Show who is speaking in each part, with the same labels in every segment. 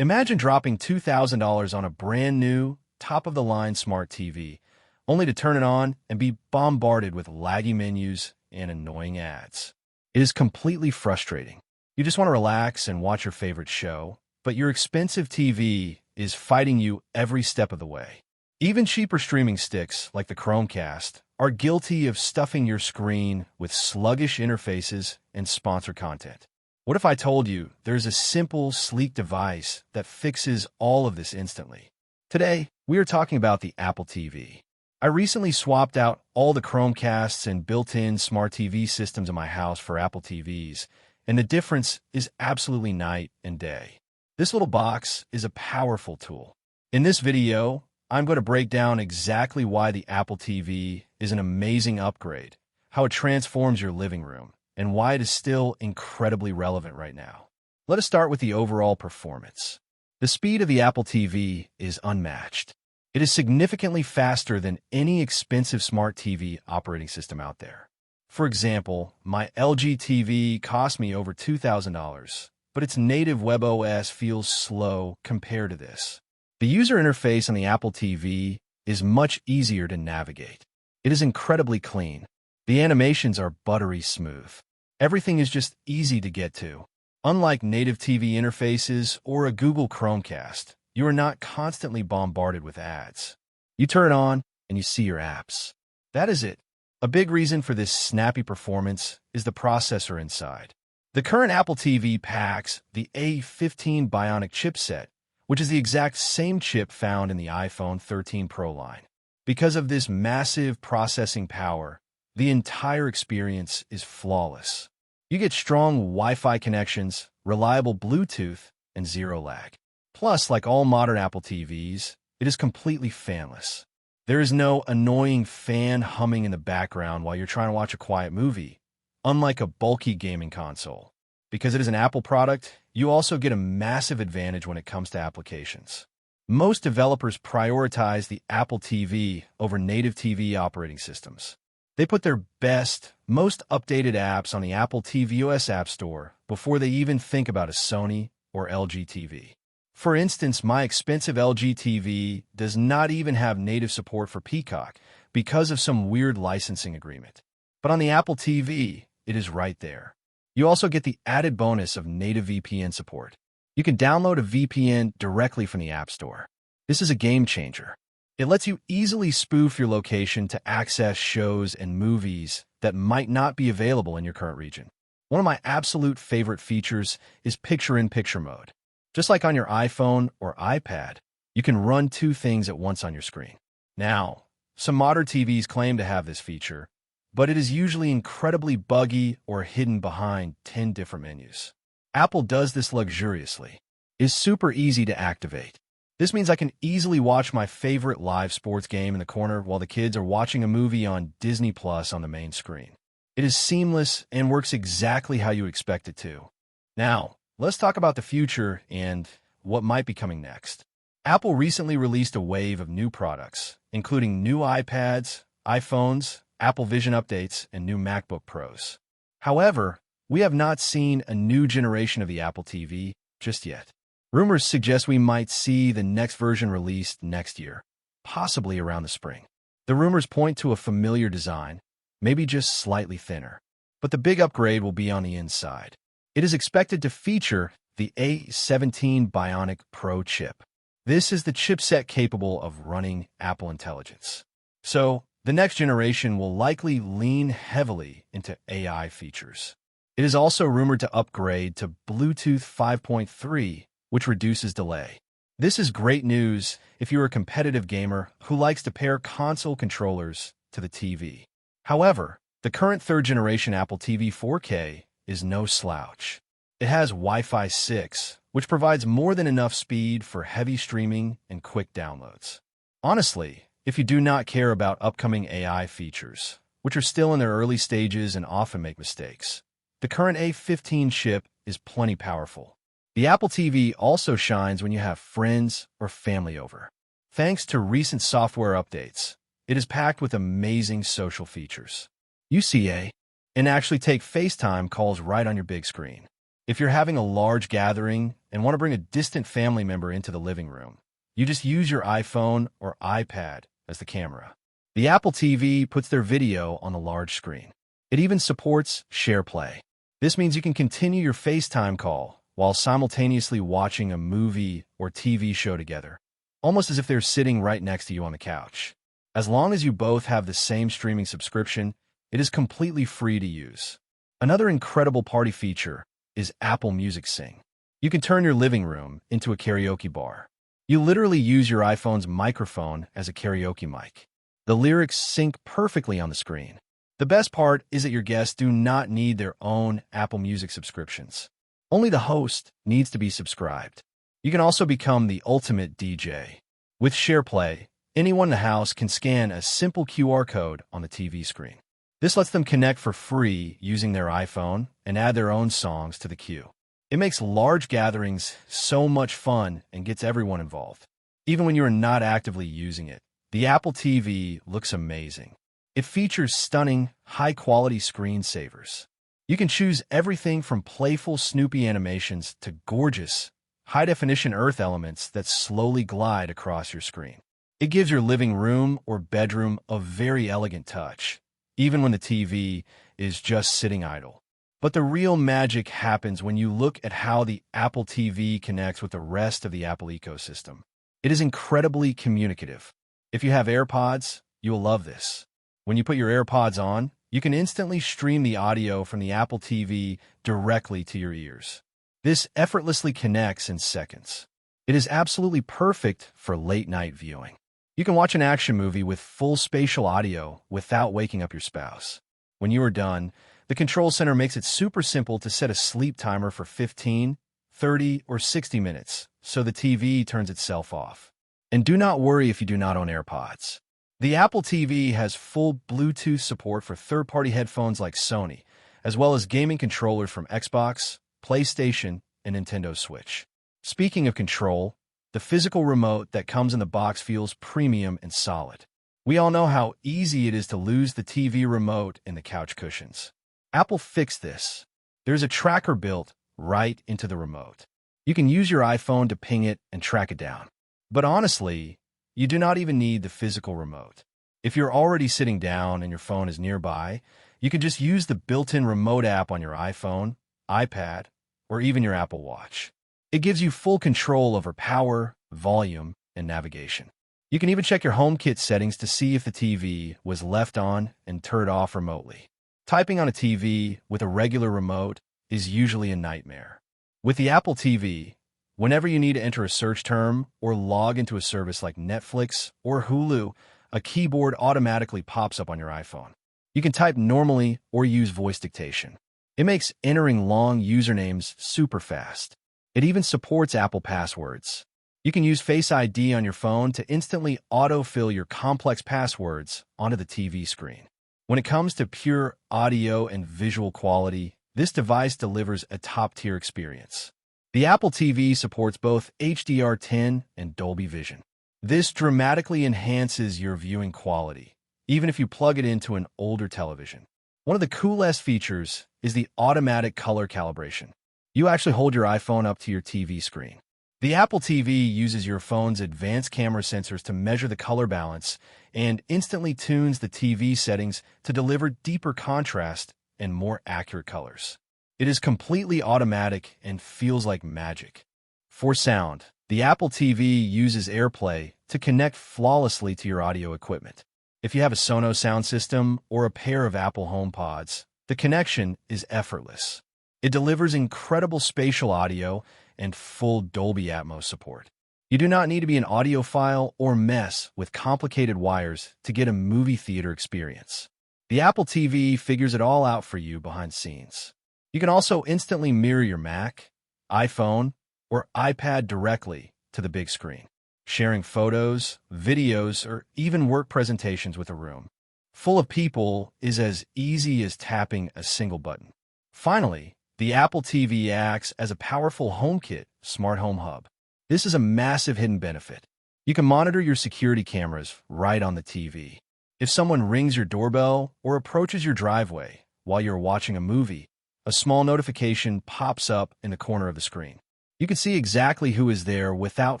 Speaker 1: Imagine dropping $2,000 on a brand new, top-of-the-line smart TV, only to turn it on and be bombarded with laggy menus and annoying ads. It is completely frustrating. You just want to relax and watch your favorite show, but your expensive TV is fighting you every step of the way. Even cheaper streaming sticks, like the Chromecast, are guilty of stuffing your screen with sluggish interfaces and sponsored content. What if I told you there's a simple, sleek device that fixes all of this instantly? Today, we are talking about the Apple TV. I recently swapped out all the Chromecasts and built-in smart TV systems in my house for Apple TVs, and the difference is absolutely night and day. This little box is a powerful tool. In this video, I'm going to break down exactly why the Apple TV is an amazing upgrade, how it transforms your living room, and why it is still incredibly relevant right now. Let us start with the overall performance. The speed of the Apple TV is unmatched. It is significantly faster than any expensive smart TV operating system out there. For example, my LG TV cost me over $2,000, but its native WebOS feels slow compared to this. The user interface on the Apple TV is much easier to navigate. It is incredibly clean. The animations are buttery smooth. Everything is just easy to get to. Unlike native TV interfaces or a Google Chromecast, you are not constantly bombarded with ads. You turn it on and you see your apps. That is it. A big reason for this snappy performance is the processor inside. The current Apple TV packs the A15 Bionic chipset, which is the exact same chip found in the iPhone 13 Pro line. Because of this massive processing power, the entire experience is flawless. You get strong Wi-Fi connections, reliable Bluetooth, and zero lag. Plus, like all modern Apple TVs, it is completely fanless. There is no annoying fan humming in the background while you're trying to watch a quiet movie, unlike a bulky gaming console. Because it is an Apple product, you also get a massive advantage when it comes to applications. Most developers prioritize the Apple TV over native TV operating systems. They put their best, most updated apps on the Apple tvOS App Store before they even think about a Sony or LG TV. For instance, my expensive LG TV does not even have native support for Peacock because of some weird licensing agreement. But on the Apple TV, it is right there. You also get the added bonus of native VPN support. You can download a VPN directly from the App Store. This is a game changer. It lets you easily spoof your location to access shows and movies that might not be available in your current region. One of my absolute favorite features is picture-in-picture mode. Just like on your iPhone or iPad, you can run two things at once on your screen. Now, some modern TVs claim to have this feature, but it is usually incredibly buggy or hidden behind 10 different menus. Apple does this luxuriously. It's super easy to activate. This means I can easily watch my favorite live sports game in the corner while the kids are watching a movie on Disney Plus on the main screen. It is seamless and works exactly how you expect it to. Now, let's talk about the future and what might be coming next. Apple recently released a wave of new products, including new iPads, iPhones, Apple Vision updates, and new MacBook Pros. However, we have not seen a new generation of the Apple TV just yet. Rumors suggest we might see the next version released next year, possibly around the spring. The rumors point to a familiar design, maybe just slightly thinner. But the big upgrade will be on the inside. It is expected to feature the A17 Bionic Pro chip. This is the chipset capable of running Apple Intelligence. So, the next generation will likely lean heavily into AI features. It is also rumored to upgrade to Bluetooth 5.3, which reduces delay. This is great news if you're a competitive gamer who likes to pair console controllers to the TV. However, the current third-generation Apple TV 4K is no slouch. It has Wi-Fi 6, which provides more than enough speed for heavy streaming and quick downloads. Honestly, if you do not care about upcoming AI features, which are still in their early stages and often make mistakes, the current A15 chip is plenty powerful. The Apple TV also shines when you have friends or family over. Thanks to recent software updates, it is packed with amazing social features. You see and actually take FaceTime calls right on your big screen. If you're having a large gathering and want to bring a distant family member into the living room, you just use your iPhone or iPad as the camera. The Apple TV puts their video on the large screen. It even supports SharePlay. This means you can continue your FaceTime call while simultaneously watching a movie or TV show together, almost as if they're sitting right next to you on the couch. As long as you both have the same streaming subscription, it is completely free to use. Another incredible party feature is Apple Music Sing. You can turn your living room into a karaoke bar. You literally use your iPhone's microphone as a karaoke mic. The lyrics sync perfectly on the screen. The best part is that your guests do not need their own Apple Music subscriptions. Only the host needs to be subscribed. You can also become the ultimate DJ. With SharePlay, anyone in the house can scan a simple QR code on the TV screen. This lets them connect for free using their iPhone and add their own songs to the queue. It makes large gatherings so much fun and gets everyone involved. Even when you are not actively using it, the Apple TV looks amazing. It features stunning, high-quality screensavers. You can choose everything from playful Snoopy animations to gorgeous, high-definition Earth elements that slowly glide across your screen. It gives your living room or bedroom a very elegant touch, even when the TV is just sitting idle. But the real magic happens when you look at how the Apple TV connects with the rest of the Apple ecosystem. It is incredibly communicative. If you have AirPods, you will love this. When you put your AirPods on, you can instantly stream the audio from the Apple TV directly to your ears. This effortlessly connects in seconds. It is absolutely perfect for late-night viewing. You can watch an action movie with full spatial audio without waking up your spouse. When you are done, the Control Center makes it super simple to set a sleep timer for 15, 30, or 60 minutes, so the TV turns itself off. And do not worry if you do not own AirPods. The Apple TV has full Bluetooth support for third-party headphones like Sony, as well as gaming controllers from Xbox, PlayStation, and Nintendo Switch. Speaking of control, the physical remote that comes in the box feels premium and solid. We all know how easy it is to lose the TV remote in the couch cushions. Apple fixed this. There's a tracker built right into the remote. You can use your iPhone to ping it and track it down. But honestly, you do not even need the physical remote. If you're already sitting down and your phone is nearby, you can just use the built-in remote app on your iPhone, iPad, or even your Apple Watch. It gives you full control over power, volume, and navigation. You can even check your HomeKit settings to see if the TV was left on and turned off remotely. Typing on a TV with a regular remote is usually a nightmare. With the Apple TV, whenever you need to enter a search term or log into a service like Netflix or Hulu, a keyboard automatically pops up on your iPhone. You can type normally or use voice dictation. It makes entering long usernames super fast. It even supports Apple passwords. You can use Face ID on your phone to instantly autofill your complex passwords onto the TV screen. When it comes to pure audio and visual quality, this device delivers a top-tier experience. The Apple TV supports both HDR10 and Dolby Vision. This dramatically enhances your viewing quality, even if you plug it into an older television. One of the coolest features is the automatic color calibration. You actually hold your iPhone up to your TV screen. The Apple TV uses your phone's advanced camera sensors to measure the color balance and instantly tunes the TV settings to deliver deeper contrast and more accurate colors. It is completely automatic and feels like magic. For sound, the Apple TV uses AirPlay to connect flawlessly to your audio equipment. If you have a Sonos sound system or a pair of Apple HomePods, the connection is effortless. It delivers incredible spatial audio and full Dolby Atmos support. You do not need to be an audiophile or mess with complicated wires to get a movie theater experience. The Apple TV figures it all out for you behind the scenes. You can also instantly mirror your Mac, iPhone, or iPad directly to the big screen, sharing photos, videos, or even work presentations with a room full of people is as easy as tapping a single button. Finally, the Apple TV acts as a powerful HomeKit smart home hub. This is a massive hidden benefit. You can monitor your security cameras right on the TV. If someone rings your doorbell or approaches your driveway while you're watching a movie, a small notification pops up in the corner of the screen. You can see exactly who is there without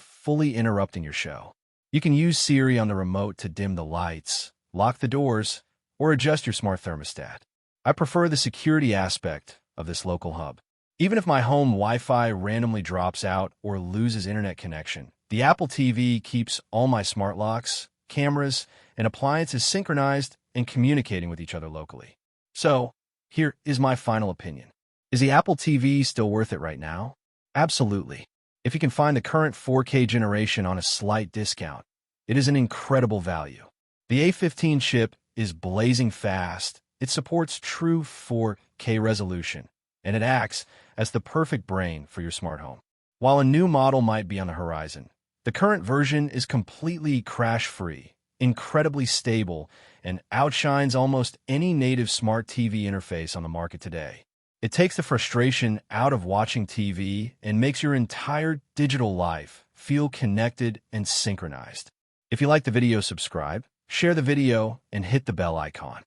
Speaker 1: fully interrupting your show. You can use Siri on the remote to dim the lights, lock the doors, or adjust your smart thermostat. I prefer the security aspect of this local hub. Even if my home Wi-Fi randomly drops out or loses internet connection, the Apple TV keeps all my smart locks, cameras, and appliances synchronized and communicating with each other locally. So, here is my final opinion. Is the Apple TV still worth it right now? Absolutely. If you can find the current 4K generation on a slight discount, it is an incredible value. The A15 chip is blazing fast, it supports true 4K resolution, and it acts as the perfect brain for your smart home. While a new model might be on the horizon, the current version is completely crash-free, incredibly stable, and outshines almost any native smart TV interface on the market today. It takes the frustration out of watching TV and makes your entire digital life feel connected and synchronized. If you like the video, subscribe, share the video, and hit the bell icon.